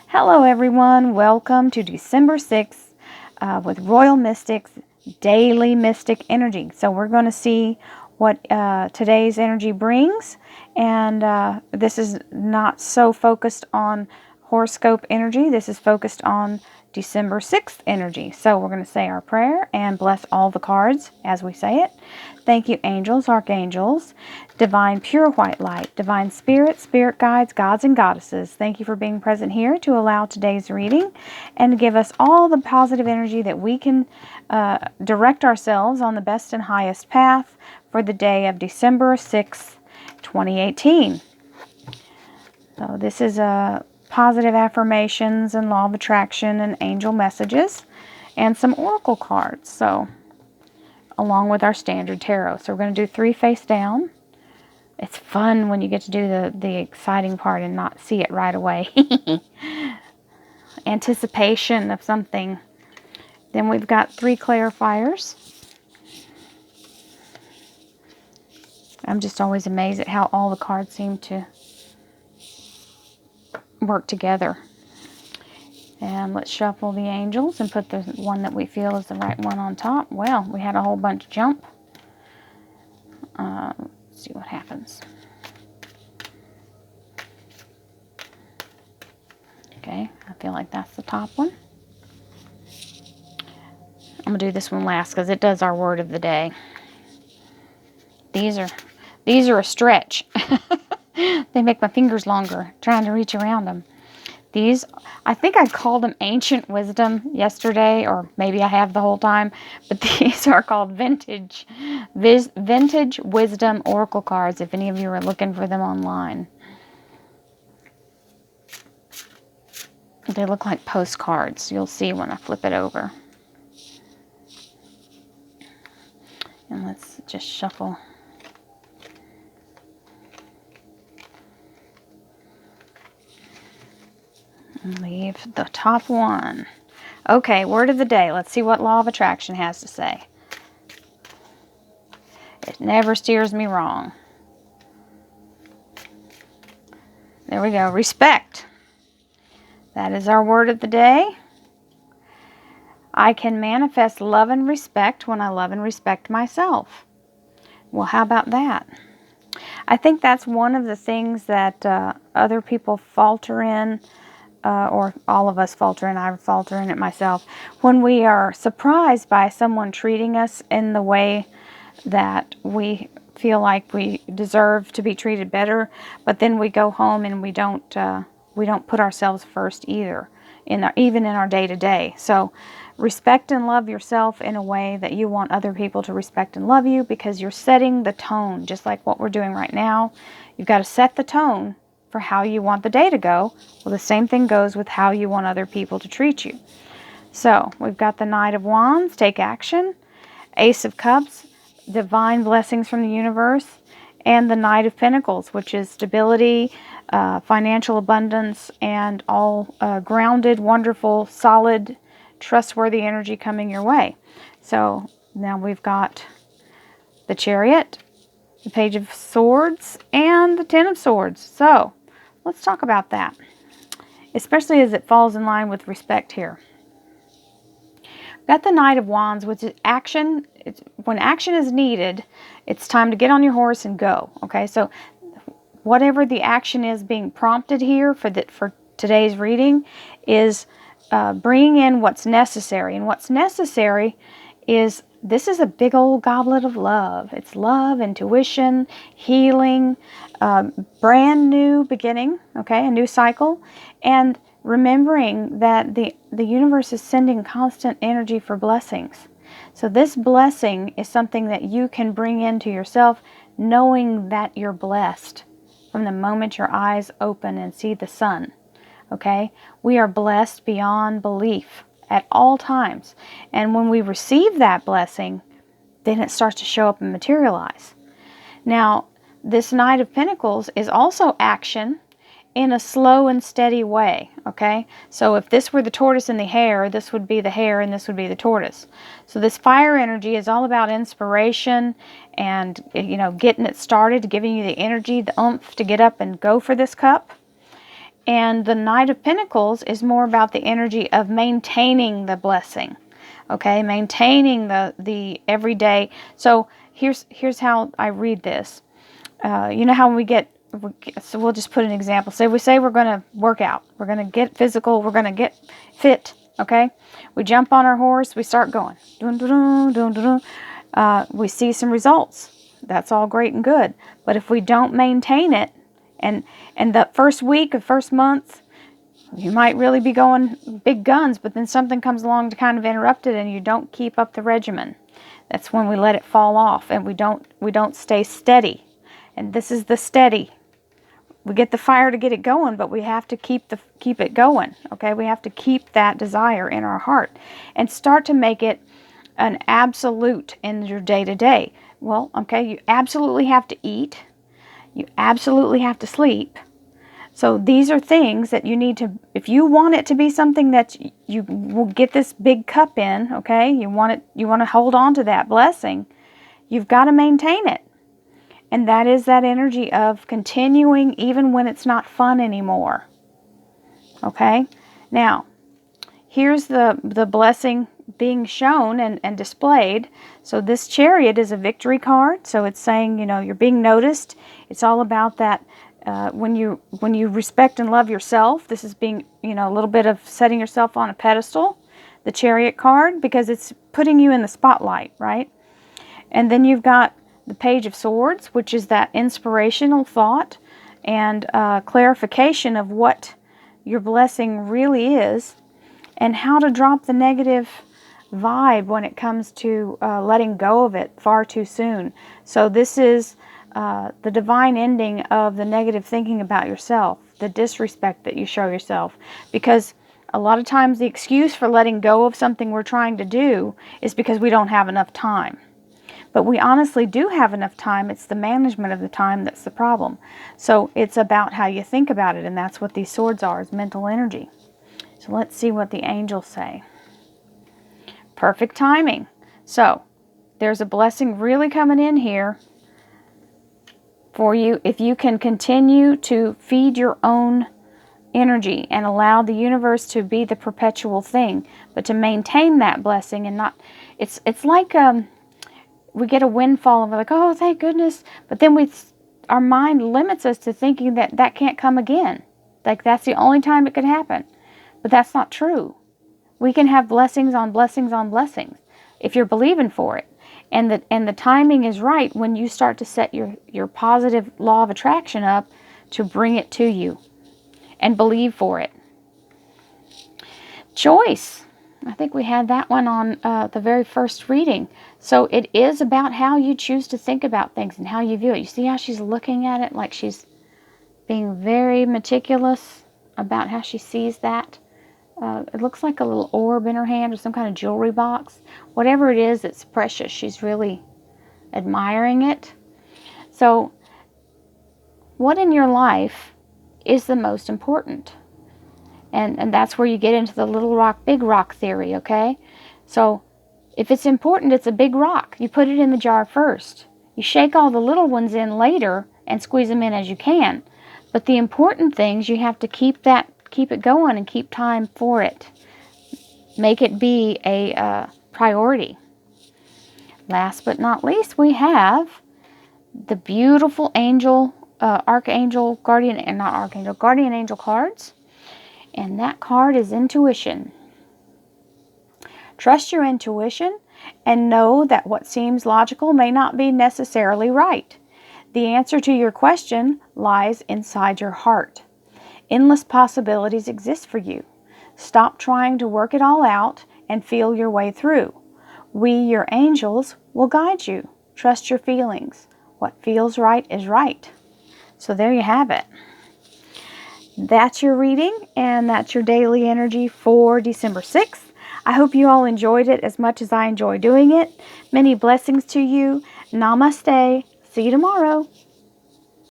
Hello everyone, welcome to December 6th with Royal Mystics Daily Mystic Energy. So we're going to see what today's energy brings, and this is not so focused on horoscope energy. This is focused on December 6th energy. So we're going to say our prayer and bless all the cards as we say it. Thank you, angels, archangels, divine pure white light, divine spirit, spirit guides, gods and goddesses. Thank you for being present here to allow today's reading and to give us all the positive energy that we can direct ourselves on the best and highest path for the day of December 6th, 2018. So this is positive affirmations and law of attraction and angel messages and some oracle cards. So along with our standard tarot. So we're going to do 3 face down. It's fun when you get to do the exciting part and not see it right away. Anticipation of something. Then we've got 3 clarifiers. I'm just always amazed at how all the cards seem to work together. And let's shuffle the angels and put the one that we feel is the right one on top. Well, we had a whole bunch jump. Let's see what happens. Okay, I feel like that's the top one. I'm going to do this one last because it does our word of the day. These are a stretch. They make my fingers longer trying to reach around them. These, I think I called them ancient wisdom yesterday, or maybe I have the whole time, but these are called vintage wisdom oracle cards, if any of you are looking for them online. They look like postcards. You'll see when I flip it over. And let's just shuffle. And leave the top one. Okay, word of the day. Let's see what law of attraction has to say. It never steers me wrong. There we go. Respect. That is our word of the day. I can manifest love and respect when I love and respect myself. Well, how about that? I think that's one of the things that other people falter in, or all of us falter in. I falter in it myself. When we are surprised by someone treating us in the way that we feel like we deserve to be treated better, but then we go home and we don't put ourselves first either, even in our day-to-day. So respect and love yourself in a way that you want other people to respect and love you, because you're setting the tone, just like what we're doing right now. You've got to set the tone for how you want the day to go. Well, the same thing goes with how you want other people to treat you. So we've got the Knight of Wands, take action, Ace of Cups, divine blessings from the universe, and the Knight of Pentacles, which is stability, financial abundance, and all grounded, wonderful, solid, trustworthy energy coming your way. So now we've got the Chariot, the Page of Swords, and the Ten of Swords. So let's talk about that, especially as it falls in line with respect here. Got the Knight of Wands, which is action. When action is needed, it's time to get on your horse and go. Okay, so whatever the action is being prompted here for today's reading is bringing in what's necessary. And what's necessary is, this is a big old goblet of love. It's love, intuition, healing, brand new beginning, okay, a new cycle, and remembering that the universe is sending constant energy for blessings. So this blessing is something that you can bring into yourself, knowing that you're blessed from the moment your eyes open and see the sun. Okay, we are blessed beyond belief at all times. And when we receive that blessing, then it starts to show up and materialize. Now, this Knight of Pentacles is also action in a slow and steady way. Okay, so if this were the tortoise and the hare, this would be the hare and this would be the tortoise. So this fire energy is all about inspiration and, getting it started, giving you the energy, the oomph to get up and go for this cup. And the Knight of Pentacles is more about the energy of maintaining the blessing. Okay, maintaining the everyday. So here's how I read this. You know how so we'll just put an example. We say we're going to work out. We're going to get physical. We're going to get fit. Okay, we jump on our horse. We start going. Dun, dun, dun, dun, dun, dun. We see some results. That's all great and good. But if we don't maintain it, and the first week or first month, you might really be going big guns, but then something comes along to kind of interrupt it, and you don't keep up the regimen. That's when we let it fall off, and we don't stay steady. And this is the steady. We get the fire to get it going, but we have to keep it going. Okay, we have to keep that desire in our heart and start to make it an absolute in your day-to-day. Well, okay, you absolutely have to eat. You absolutely have to sleep. So these are things that you need to, if you want it to be something that you will get this big cup in, okay, you want to hold on to that blessing, you've got to maintain it. And that is that energy of continuing even when it's not fun anymore. Okay? Now, here's the blessing being shown and displayed. So this Chariot is a victory card. So it's saying, you're being noticed. It's all about that. When you respect and love yourself, this is being, a little bit of setting yourself on a pedestal, the Chariot card, because it's putting you in the spotlight, right? And then you've got the Page of Swords, which is that inspirational thought and clarification of what your blessing really is and how to drop the negative vibe when it comes to letting go of it far too soon. So this is the divine ending of the negative thinking about yourself, the disrespect that you show yourself. Because a lot of times the excuse for letting go of something we're trying to do is because we don't have enough time. But we honestly do have enough time. It's the management of the time that's the problem. So it's about how you think about it, and that's what these swords are, is mental energy. So let's see what the angels say. Perfect timing. So there's a blessing really coming in here for you if you can continue to feed your own energy and allow the universe to be the perpetual thing, but to maintain that blessing and not, it's like we get a windfall and we're like, oh, thank goodness, but then our mind limits us to thinking that can't come again, like that's the only time it could happen. But that's not true. We can have blessings on blessings on blessings if you're believing for it. And the timing is right when you start to set your positive law of attraction up to bring it to you and believe for it. Choice. I think we had that one on the very first reading. So it is about how you choose to think about things and how you view it. You see how she's looking at it, like she's being very meticulous about how she sees that. It looks like a little orb in her hand or some kind of jewelry box. Whatever it is, it's precious. She's really admiring it. So what in your life is the most important? And that's where you get into the little rock, big rock theory, okay? So if it's important, it's a big rock. You put it in the jar first. You shake all the little ones in later and squeeze them in as you can. But the important things, you have to keep it going and keep time for it. Make it be a priority. Last but not least, we have the beautiful angel, archangel, guardian angel cards. And that card is intuition. Trust your intuition and know that what seems logical may not be necessarily right. The answer to your question lies inside your heart. Endless possibilities exist for you. Stop trying to work it all out and feel your way through. We, your angels, will guide you. Trust your feelings. What feels right is right. So there you have it. That's your reading, and that's your daily energy for December 6th. I hope you all enjoyed it as much as I enjoy doing it. Many blessings to you. Namaste. See you tomorrow.